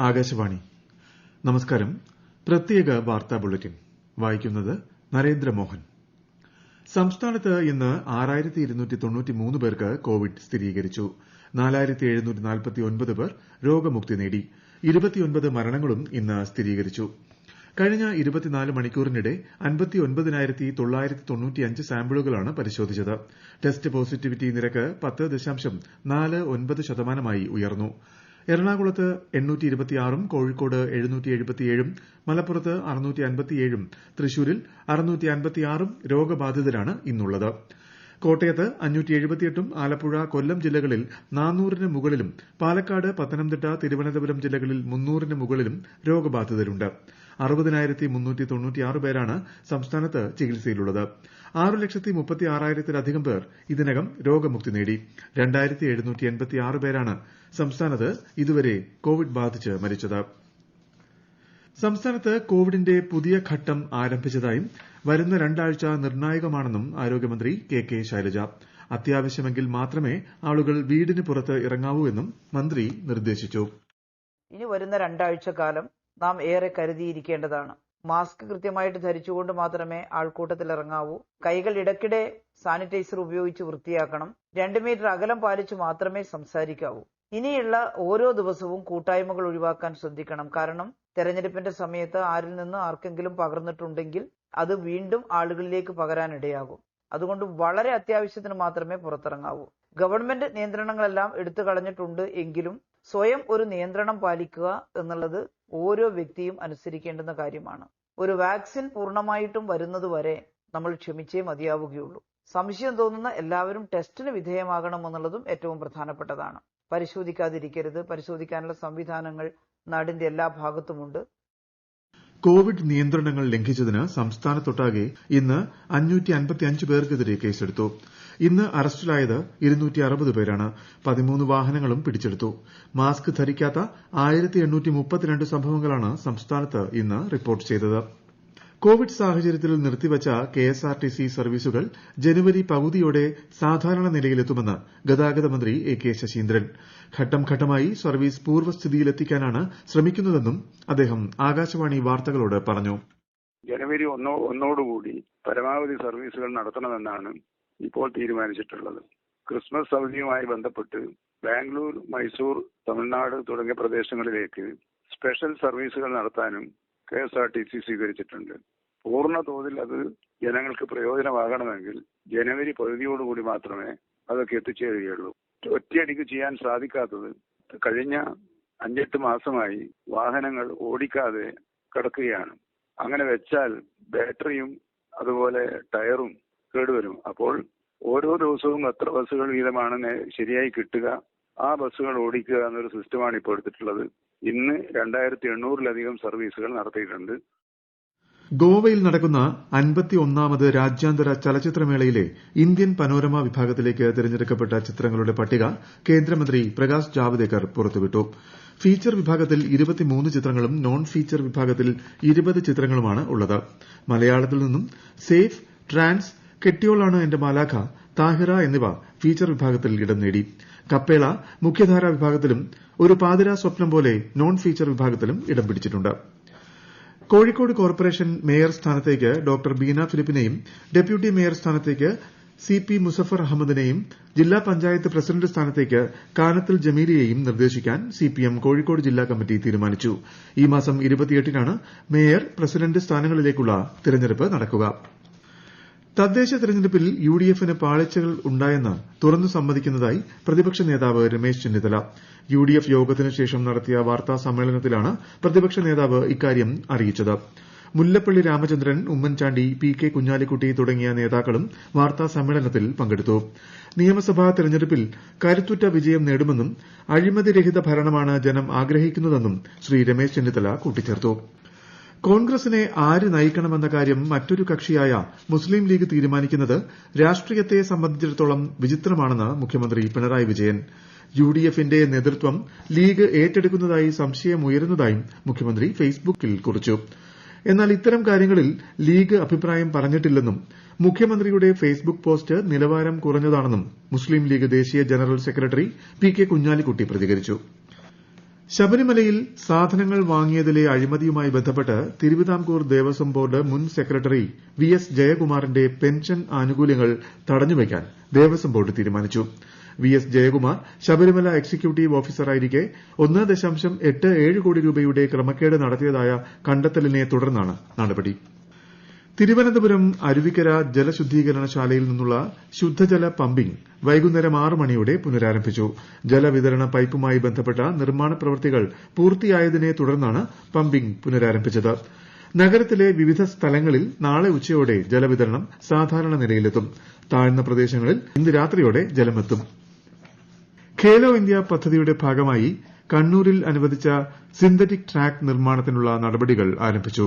ആകാശവാണി നമസ്കാരം. പ്രത്യേക വാർത്താ ബുള്ളറ്റിൻ വായിക്കുന്നത് നരേന്ദ്രമോഹൻ. സംസ്ഥാനത്ത് ഇന്ന് 6293 പേർക്ക് കോവിഡ് സ്ഥിരീകരിച്ചു. 4749 പേർ രോഗമുക്തി നേടി. 29 മരണങ്ങളും ഇന്ന് സ്ഥിരീകരിച്ചു. കഴിഞ്ഞ 24 മണിക്കൂറിനിടെ 59,995 സാമ്പിളുകളാണ് പരിശോധിച്ചത്. ടെസ്റ്റ് പോസിറ്റിവിറ്റി നിരക്ക് 10.49% ഉയർന്നു. എറണാകുളത്ത് 826, കോഴിക്കോട് 777, മലപ്പുറത്ത് 657, തൃശൂരിൽ 656 രോഗബാധിതരാണ് ഇന്നുള്ളത്. കോട്ടയത്ത് 578, ആലപ്പുഴ, കൊല്ലം ജില്ലകളിൽ 400-ന് മുകളിലും പാലക്കാട്, പത്തനംതിട്ട, തിരുവനന്തപുരം ജില്ലകളിൽ 300-ന് മുകളിലും രോഗബാധിതരുണ്ട്. 60,396 പേരാണ് സംസ്ഥാനത്ത് ചികിത്സയിലുള്ളത്. 6,36,000-ത്തിലധികം പേർ ഇതിനകം രോഗമുക്തി നേടി. 2,786 പേരാണ് സംസ്ഥാനത്ത് ഇതുവരെ കോവിഡ് ബാധിച്ച് മരിച്ചത്. സംസ്ഥാനത്ത് കോവിഡിന്റെ പുതിയ ഘട്ടം ആരംഭിച്ചതായും വരുന്ന 2 ആഴ്ച നിർണായകമാണെന്നും ആരോഗ്യമന്ത്രി കെ ശൈലജ. അത്യാവശ്യമെങ്കിൽ മാത്രമേ ആളുകൾ വീടിന് പുറത്ത് ഇറങ്ങാവൂ എന്നും മന്ത്രി നിർദ്ദേശിച്ചു. ഇനി വരുന്ന 2 ആഴ്ച കാലം നാം ഏറെ കരുതിയിരിക്കേണ്ടതാണ്. മാസ്ക് കൃത്യമായിട്ട് ധരിച്ചുകൊണ്ട് മാത്രമേ ആൾക്കൂട്ടത്തിൽ ഇറങ്ങാവൂ. കൈകൾ ഇടയ്ക്കിടെ സാനിറ്റൈസർ ഉപയോഗിച്ച് വൃത്തിയാക്കണം. 2 മീറ്റർ അകലം പാലിച്ച് മാത്രമേ സംസാരിക്കാവൂ. ഇനിയുള്ള ഓരോ ദിവസവും കൂട്ടായ്മകൾ ഒഴിവാക്കാൻ ശ്രദ്ധിക്കണം. കാരണം തെരഞ്ഞെടുപ്പിന്റെ സമയത്ത് ആരിൽ നിന്ന് ആർക്കെങ്കിലും പകർന്നിട്ടുണ്ടെങ്കിൽ അത് വീണ്ടും ആളുകളിലേക്ക് പകരാനിടയാകും. അതുകൊണ്ട് വളരെ അത്യാവശ്യത്തിന് മാത്രമേ പുറത്തിറങ്ങാവൂ. ഗവൺമെന്റ് നിയന്ത്രണങ്ങളെല്ലാം എടുത്തു കളഞ്ഞിട്ടുണ്ട് എങ്കിലും സ്വയം ഒരു നിയന്ത്രണം പാലിക്കുക എന്നുള്ളത് ഓരോ വ്യക്തിയും അനുസരിക്കേണ്ടുന്ന കാര്യമാണ്. ഒരു വാക്സിൻ പൂർണ്ണമായിട്ടും വരുന്നതുവരെ നമ്മൾ ക്ഷമിച്ചേ മതിയാവുകയുള്ളൂ. സംശയം തോന്നുന്ന എല്ലാവരും ടെസ്റ്റിന് വിധേയമാകണമെന്നുള്ളതും ഏറ്റവും പ്രധാനപ്പെട്ടതാണ്. പരിശോധിക്കാതിരിക്കരുത്. പരിശോധിക്കാനുള്ള സംവിധാനങ്ങൾ നാടിന്റെ എല്ലാ ഭാഗത്തുമുണ്ട്. കോവിഡ് നിയന്ത്രണങ്ങൾ ലംഘിച്ചതിന് സംസ്ഥാനത്തൊട്ടാകെ ഇന്ന് 555 പേർക്കെതിരെ കേസെടുത്തു. ഇന്ന് അറസ്റ്റിലായത് 260 പേരാണ്. 13 വാഹനങ്ങളും പിടിച്ചെടുത്തു. മാസ്ക് ധരിക്കാത്ത 1832 സംഭവങ്ങളാണ് സംസ്ഥാനത്ത് ഇന്ന് റിപ്പോർട്ട് ചെയ്തത്. കോവിഡ് സാഹചര്യത്തിൽ നിർത്തിവച്ച കെഎസ്ആർടിസി സർവീസുകൾ ജനുവരി പകുതിയോടെ സാധാരണ നിലയിലെത്തുമെന്ന് ഗതാഗത മന്ത്രി കെ ശശീന്ദ്രൻ. ഘട്ടം ഘട്ടമായി സർവീസ് പൂർവ്വസ്ഥിതിയിലെത്തിക്കാനാണ് ശ്രമിക്കുന്നതെന്നും അദ്ദേഹം ആകാശവാണി വാർത്തകളോട് പറഞ്ഞു. ജനുവരി 1 പരമാവധി സർവീസുകൾ നടത്തണമെന്നാണ് ഇപ്പോൾ തീരുമാനിച്ചിട്ടുള്ളത്. ക്രിസ്മസ് അവധിയുമായി ബന്ധപ്പെട്ട് ബാംഗ്ലൂർ, മൈസൂർ, തമിഴ്നാട് തുടങ്ങിയ പ്രദേശങ്ങളിലേക്ക് സ്പെഷ്യൽ സർവീസുകൾ നടത്താനും KSRTC സ്വീകരിച്ചിട്ടുണ്ട്. പൂർണ്ണ തോതിൽ അത് ജനങ്ങൾക്ക് പ്രയോജനമാകണമെങ്കിൽ ജനുവരി പകുതിയോടുകൂടി മാത്രമേ അതൊക്കെ എത്തിച്ചേരുകയുള്ളൂ. ഒറ്റയടിക്ക് ചെയ്യാൻ സാധിക്കാത്തത് കഴിഞ്ഞ 5-8 മാസമായി വാഹനങ്ങൾ ഓടിക്കാതെ കിടക്കുകയാണ്. അങ്ങനെ വെച്ചാൽ ബാറ്ററിയും അതുപോലെ ടയറും കേടുവരും. അപ്പോൾ ഓരോ ദിവസവും എത്ര ബസ്സുകൾ വീതമാണ് ശരിയായി കിട്ടുക, ആ ബസ്സുകൾ ഓടിക്കുക എന്നൊരു സിസ്റ്റമാണ് ഇപ്പോൾ എടുത്തിട്ടുള്ളത്. ഇന്ന് 2800-ലധികം സർവീസുകൾ നടത്തിയിട്ടുണ്ട്. ഗോവയിൽ നടക്കുന്ന 51ാമത് രാജ്യാന്തര ചലച്ചിത്രമേളയിലെ ഇന്ത്യൻ പനോരമ വിഭാഗത്തിലേക്ക് തിരഞ്ഞെടുക്കപ്പെട്ട ചിത്രങ്ങളുടെ പട്ടിക കേന്ദ്രമന്ത്രി പ്രകാശ് ജാവ്ദേക്കർ പുറത്തുവിട്ടു. ഫീച്ചർ വിഭാഗത്തിൽ 23 ചിത്രങ്ങളും നോൺ ഫീച്ചർ വിഭാഗത്തിൽ 20 ചിത്രങ്ങളുമാണ് ഉള്ളത്. മലയാളത്തിൽ നിന്നും സേഫ്, ട്രാൻസ്, കെട്ടിയോളാണ് എന്റെ മാലാഖ, താഹിറ എന്നിവ ഫീച്ചർ വിഭാഗത്തിൽ ഇടം നേടി. കപ്പേള മുഖ്യധാരാ വിഭാഗത്തിലും ഒരു പാതിരാ സ്വപ്നം പോലെ നോൺ ഫീച്ചർ വിഭാഗത്തിലും ഇടം പിടിച്ചിട്ടുണ്ട്. കോഴിക്കോട് കോർപ്പറേഷൻ മേയർ സ്ഥാനത്തേക്ക് ഡോക്ടർ ബീന ഫിലിപ്പിനെയും ഡെപ്യൂട്ടി മേയർ സ്ഥാനത്തേക്ക് CP മുസഫർ അഹമ്മദിനെയും ജില്ലാ പഞ്ചായത്ത് പ്രസിഡന്റ് സ്ഥാനത്തേക്ക് കാനത്തിൽ ജമീലിയെയും നിർദ്ദേശിക്കാൻ CPM കോഴിക്കോട് ജില്ലാ കമ്മിറ്റി തീരുമാനിച്ചു. ഈ മാസം 28-നാണ് മേയർ, പ്രസിഡന്റ് സ്ഥാനങ്ങളിലേക്കുള്ള തിരഞ്ഞെടുപ്പ് നടക്കുക. തദ്ദേശ തെരഞ്ഞെടുപ്പിൽ UDFന് പാളിച്ചകൾ ഉണ്ടായെന്ന് തുറന്നു സമ്മതിക്കുന്നതായി പ്രതിപക്ഷ നേതാവ് രമേശ് ചെന്നിത്തല. UDF യോഗത്തിനു ശേഷം നടത്തിയ വാർത്താ സമ്മേളനത്തിലാണ് പ്രതിപക്ഷ നേതാവ് ഇക്കാര്യം അറിയിച്ചത്. മുല്ലപ്പള്ളി രാമചന്ദ്രൻ, ഉമ്മൻചാണ്ടി, PK കുഞ്ഞാലിക്കുട്ടി തുടങ്ങിയ നേതാക്കളും വാർത്താ സമ്മേളനത്തിൽ പങ്കെടുത്തു. നിയമസഭാ തെരഞ്ഞെടുപ്പിൽ കരുത്തുറ്റ വിജയം നേടുമെന്നും അഴിമതിരഹിത ഭരണമാണ് ജനം ആഗ്രഹിക്കുന്നതെന്നും ശ്രീ രമേശ് ചെന്നിത്തല കൂട്ടിച്ചേർത്തു. കോൺഗ്രസിനെ ആര് നയിക്കണമെന്ന കാര്യം മറ്റൊരു കക്ഷിയായ മുസ്ലിം ലീഗ് തീരുമാനിക്കുന്നത് രാഷ്ട്രീയത്തെ സംബന്ധിച്ചിടത്തോളം വിചിത്രമാണെന്ന് മുഖ്യമന്ത്രി പിണറായി വിജയൻ. UDFന്റെ നേതൃത്വം ലീഗ് ഏറ്റെടുക്കുന്നതായി സംശയമുയരുന്നതായും മുഖ്യമന്ത്രി ഫേസ്ബുക്കിൽ കുറിച്ചു. എന്നാൽ ഇത്തരം കാര്യങ്ങളിൽ ലീഗ് അഭിപ്രായം പറഞ്ഞിട്ടില്ലെന്നും മുഖ്യമന്ത്രിയുടെ ഫേസ്ബുക്ക് പോസ്റ്റ് നിലവാരം കുറഞ്ഞതാണെന്നും മുസ്ലിം ലീഗ് ദേശീയ ജനറൽ സെക്രട്ടറി PK കുഞ്ഞാലിക്കുട്ടി പ്രതികരിച്ചു. ശബരിമലയിൽ സാധനങ്ങൾ വാങ്ങിയതിലെ അഴിമതിയുമായി ബന്ധപ്പെട്ട് തിരുവിതാംകൂർ ദേവസ്വം ബോർഡ് മുൻ സെക്രട്ടറി വി എസ് ജയകുമാറിന്റെ പെൻഷൻ ആനുകൂല്യങ്ങൾ തടഞ്ഞുവയ്ക്കാൻ ദേവസ്വം ബോർഡ് തീരുമാനിച്ചു. V S Jayakumar Sabarimala executive ഓഫീസറായിരിക്കെ 1.87 കോടി രൂപയുടെ ക്രമക്കേട് നടത്തിയതായ കണ്ടെത്തലിനെ തുടർന്നാണ് നടപടി. തിരുവനന്തപുരം അരുവിക്കര ജലശുദ്ധീകരണശാലയിൽ നിന്നുള്ള ശുദ്ധജല പമ്പിംഗ് വൈകുന്നേരം 6 മണിയോടെ പുനരാരംഭിച്ചു. ജലവിതരണ പൈപ്പുമായി ബന്ധപ്പെട്ട നിർമ്മാണ പ്രവൃത്തികൾ പൂർത്തിയായതിനെ തുടർന്നാണ് പമ്പിംഗ് പുനരാരംഭിച്ചത്. നഗരത്തിലെ വിവിധ സ്ഥലങ്ങളിൽ നാളെ ഉച്ചയോടെ ജലവിതരണം സാധാരണ നിലയിലെത്തും. താഴ്ന്ന പ്രദേശങ്ങളിൽ ഇന്ന് രാത്രിയോടെ ജലമെത്തും. ഖേലോ ഇന്ത്യ പദ്ധതിയുടെ ഭാഗമായി കണ്ണൂരിൽ അനുവദിച്ച സിന്തറ്റിക് ട്രാക്ക് നിർമ്മാണത്തിനുള്ള നടപടികൾ ആരംഭിച്ചു.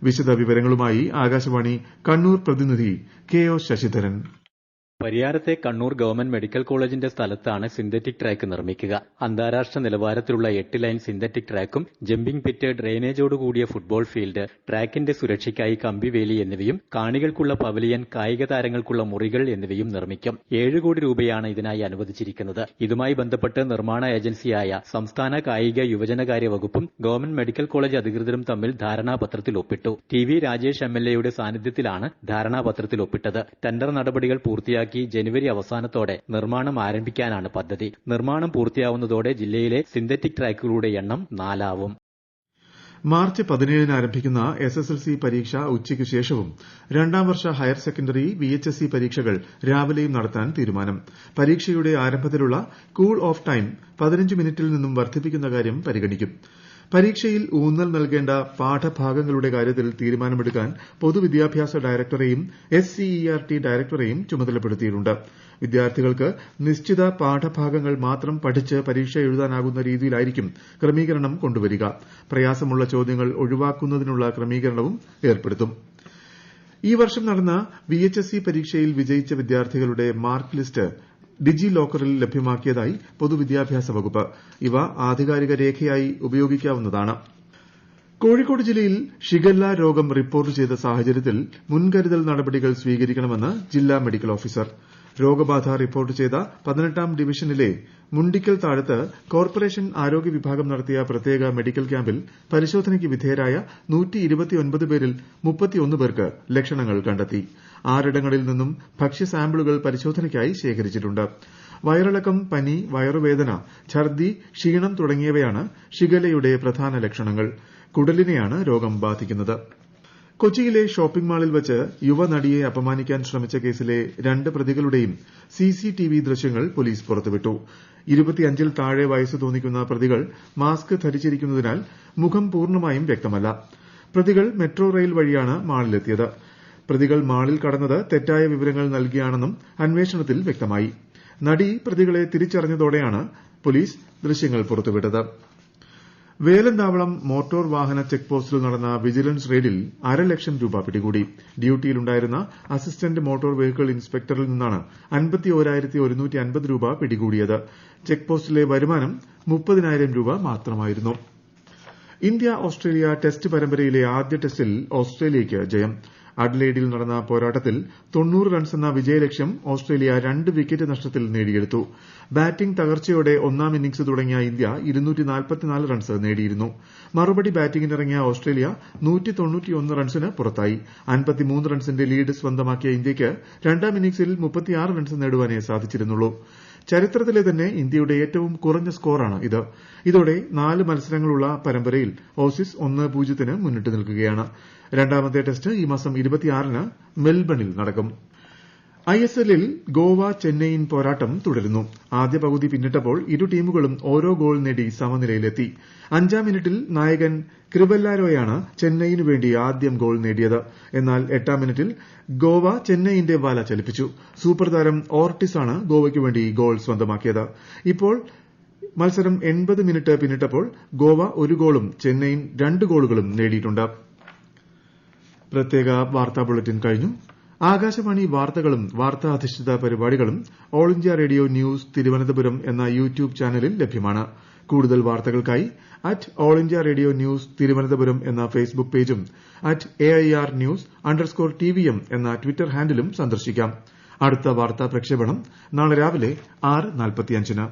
വിശദവിവരങ്ങളുമായി ആകാശവാണി കണ്ണൂർ പ്രതിനിധി കെ ഒ ശശിധരൻ. പരിയാരത്തെ കണ്ണൂർ ഗവൺമെന്റ് മെഡിക്കൽ കോളേജിന്റെ സ്ഥലത്താണ് സിന്തറ്റിക് ട്രാക്ക് നിർമ്മിക്കുക. അന്താരാഷ്ട്ര നിലവാരത്തിലുള്ള 8 ലൈൻ സിന്തറ്റിക് ട്രാക്കും ജമ്പിംഗ് പിറ്റ്, ഡ്രെയിനേജോടുകൂടിയ ഫുട്ബോൾ ഫീൽഡ്, ട്രാക്കിന്റെ സുരക്ഷയ്ക്കായി കമ്പിവേലി എന്നിവയും കാണികൾക്കുള്ള പവലിയൻ, കായിക താരങ്ങൾക്കുള്ള മുറികൾ എന്നിവയും നിർമ്മിക്കും. 7 കോടി രൂപയാണ് ഇതിനായി അനുവദിച്ചിരിക്കുന്നത്. ഇതുമായി ബന്ധപ്പെട്ട് നിർമ്മാണ ഏജൻസിയായ സംസ്ഥാന കായിക യുവജനകാര്യ വകുപ്പും ഗവൺമെന്റ് മെഡിക്കൽ കോളേജ് അധികൃതരും തമ്മിൽ ധാരണാപത്രത്തിൽ ഒപ്പിട്ടു. ടി വി രാജേഷ് എംഎൽഎയുടെ സാന്നിധ്യത്തിലാണ് ധാരണാപത്രത്തിൽ ഒപ്പിട്ടത്. ടെൻഡർ നടപടികൾ പൂർത്തിയാക്കി ജനുവരി അവസാനത്തോടെ നിർമ്മാണം ആരംഭിക്കാനാണ് പദ്ധതി. നിർമ്മാണം പൂർത്തിയാവുന്നതോടെ ജില്ലയിലെ സിന്തറ്റിക് ട്രാക്കുകളുടെ എണ്ണം 4 ആവും. മാർച്ച് 17 ആരംഭിക്കുന്ന എസ്എസ്എൽസി പരീക്ഷ ഉച്ചയ്ക്ക് ശേഷവും 2ാം വർഷ ഹയർ സെക്കൻഡറി വിഎച്ച്എസ്ഇ പരീക്ഷകൾ രാവിലെയും നടത്താൻ തീരുമാനം. പരീക്ഷയുടെ ആരംഭത്തിലുള്ള കൂൾ ഓഫ് ടൈം 15 മിനിറ്റിൽ നിന്നും വർദ്ധിപ്പിക്കുന്ന കാര്യം പരിഗണിക്കും. പരീക്ഷയിൽ ഊന്നൽ നൽകേണ്ട പാഠഭാഗങ്ങളുടെ കാര്യത്തിൽ തീരുമാനമെടുക്കാൻ പൊതുവിദ്യാഭ്യാസ ഡയറക്ടറെയും എസ്സിഇആർടി ഡയറക്ടറെയും ചുമതലപ്പെടുത്തിയിട്ടുണ്ട്. വിദ്യാർത്ഥികൾക്ക് നിശ്ചിത പാഠഭാഗങ്ങൾ മാത്രം പഠിച്ച് പരീക്ഷ എഴുതാനാകുന്ന രീതിയിലായിരിക്കും ക്രമീകരണം കൊണ്ടുവരിക. പ്രയാസമുള്ള ചോദ്യങ്ങൾ ഒഴിവാക്കുന്നതിനുള്ള ക്രമീകരണവും ഏർപ്പെടുത്തും. ഈ വർഷം നടന്ന വിഎച്ച്എസ്ഇ പരീക്ഷയിൽ വിജയിച്ച വിദ്യാർത്ഥികളുടെ മാർക്ക് ലിസ്റ്റ് ഡിജി ലോക്കറിൽ ലഭ്യമാക്കിയതായി പൊതുവിദ്യാഭ്യാസ വകുപ്പ്. ഇവ ആധികാരിക രേഖയായി ഉപയോഗിക്കാവുന്നതാണ്. കോഴിക്കോട് ജില്ലയിൽ ഷിഗല്ല രോഗം റിപ്പോർട്ട് ചെയ്ത സാഹചര്യത്തിൽ മുൻകരുതൽ നടപടികൾ സ്വീകരിക്കണമെന്ന് ജില്ലാ മെഡിക്കൽ ഓഫീസർ. രോഗബാധ റിപ്പോർട്ട് ചെയ്ത 18ാം ഡിവിഷനിലെ മുണ്ടിക്കൽ താഴത്ത് കോർപ്പറേഷൻ ആരോഗ്യ വിഭാഗം നടത്തിയ പ്രത്യേക മെഡിക്കൽ ക്യാമ്പിൽ പരിശോധനയ്ക്ക് വിധേയരായ 129 പേരിൽ 31 പേർക്ക് ലക്ഷണങ്ങൾ കണ്ടെത്തി. 6 ഇടങ്ങളിൽ നിന്നും ഭക്ഷ്യ സാമ്പിളുകൾ പരിശോധനയ്ക്കായി ശേഖരിച്ചിട്ടുണ്ട്. വയറിളക്കം, പനി, വയറുവേദന, ഛർദി, ക്ഷീണം തുടങ്ങിയവയാണ് ഷിഗല്ലയുടെ പ്രധാന ലക്ഷണങ്ങൾ. കുടലിനെയാണ് രോഗം ബാധിക്കുന്നത്. കൊച്ചിയിലെ ഷോപ്പിംഗ് മാളിൽ വച്ച് യുവനടിയെ അപമാനിക്കാൻ ശ്രമിച്ച കേസിലെ 2 പ്രതികളുടെയും സിസിടിവി ദൃശ്യങ്ങൾ പോലീസ് പുറത്തുവിട്ടു. 25-ൽ താഴെ വയസ്സ് തോന്നിക്കുന്ന പ്രതികൾ മാസ്ക് ധരിച്ചിരിക്കുന്നതിനാൽ മുഖം പൂർണ്ണമായും വ്യക്തമല്ല. പ്രതികൾ മെട്രോ റെയിൽ വഴിയാണ് മാളിലെത്തിയത്. പ്രതികൾ മാളിൽ കടന്നത് തെറ്റായ വിവരങ്ങൾ നൽകിയാണെന്നും അന്വേഷണത്തിൽ വ്യക്തമായി. നടി പ്രതികളെ തിരിച്ചറിഞ്ഞതോടെയാണ് പോലീസ് ദൃശ്യങ്ങൾ പുറത്തുവിട്ടത്. വേലന്താവളം മോട്ടോർ വാഹന ചെക്ക് പോസ്റ്റിൽ നടന്ന വിജിലൻസ് റെയ്ഡിൽ 1/2 ലക്ഷം രൂപ പിടികൂടി. ഡ്യൂട്ടിയിലുണ്ടായിരുന്ന അസിസ്റ്റന്റ് മോട്ടോർ വെഹിക്കിൾ ഇൻസ്പെക്ടറിൽ നിന്നാണ് 51,150 രൂപ പിടികൂടിയത്. ചെക്ക് പോസ്റ്റിലെ വരുമാനം 30,000 രൂപ മാത്രമായിരുന്നു. ഇന്ത്യ ഓസ്ട്രേലിയ ടെസ്റ്റ് പരമ്പരയിലെ ആദ്യ ടെസ്റ്റിൽ ഓസ്ട്രേലിയയ്ക്ക് ജയം. അഡ്ലെയ്ഡിൽ നടന്ന പോരാട്ടത്തിൽ 90 റൺസ് എന്ന വിജയലക്ഷ്യം ഓസ്ട്രേലിയ 2 വിക്കറ്റ് നഷ്ടത്തിൽ നേടിയെടുത്തു. ബാറ്റിംഗ് തകർച്ചയോടെ 1ാം ഇന്നിംഗ്സ് തുടങ്ങിയ ഇന്ത്യ 244 റൺസ് നേടിയിരുന്നു. മറുപടി ബാറ്റിംഗിനിറങ്ങിയ ഓസ്ട്രേലിയ 191 റൺസിന് പുറത്തായി. 53 റൺസിന്റെ ലീഡ് സ്വന്തമാക്കിയ ഇന്ത്യയ്ക്ക് 2ാം ഇന്നിംഗ്സിൽ 36 റൺസ് നേടുവാനേ സാധിച്ചിരുന്നുള്ളൂ. ചരിത്രത്തിലെ തന്നെ ഇന്ത്യയുടെ ഏറ്റവും കുറഞ്ഞ സ്കോറാണ് ഇത്. ഇതോടെ 4 മത്സരങ്ങളുള്ള പരമ്പരയിൽ ഓസീസ് 1-0 മുന്നിട്ട് നിൽക്കുകയാണ്. 2ാമത്തെ ടെസ്റ്റ് ഈ മാസം 26-ന് മെൽബണിൽ നടക്കും. ഐഎസ്എല്ലിൽ ഗോവ ചെന്നൈയിൻ പോരാട്ടം തുടരുന്നു. ആദ്യ പകുതി പിന്നിട്ടപ്പോൾ ഇരു ടീമുകളും ഓരോ ഗോൾ നേടി സമനിലയിലെത്തി. 5ാം മിനിറ്റിൽ നായകൻ ക്രിവെല്ലാരോയാണ് ചെന്നൈയിനു വേണ്ടി ആദ്യം ഗോൾ നേടിയത്. എന്നാൽ 8ാം മിനിറ്റിൽ ഗോവ ചെന്നൈയിന്റെ വല ചലിപ്പിച്ചു. സൂപ്പർ താരം ഓർട്ടിസാണ് ഗോവയ്ക്കു വേണ്ടി ഗോൾ സ്വന്തമാക്കിയത്. ഇപ്പോൾ മത്സരം 80 മിനിറ്റ് പിന്നിട്ടപ്പോൾ ഗോവ 1 ഗോളും ചെന്നൈയിൻ 2 ഗോളുകളും നേടിയിട്ടുണ്ട്. പ്രത്യേക വാർത്താ ബുള്ളറ്റിൻ കഴിഞ്ഞു. ആകാശവാണി വാർത്തകളും വാർത്താധിഷ്ഠിത പരിപാടികളും all India radio news Thiruvananthapuram എന്ന യൂട്യൂബ് ചാനലിൽ ലഭ്യമാണ്. കൂടുതൽ വാർത്തകൾക്കായി @all India radio news Thiruvananthapuram എന്ന ഫേസ്ബുക്ക് പേജും @AIR News_TVM എന്ന ട്വിറ്റർ ഹാൻഡിലും സന്ദർശിക്കാം. അടുത്ത വാർത്താ പ്രക്ഷേപണം നാളെ രാവിലെ 6:45-ന്.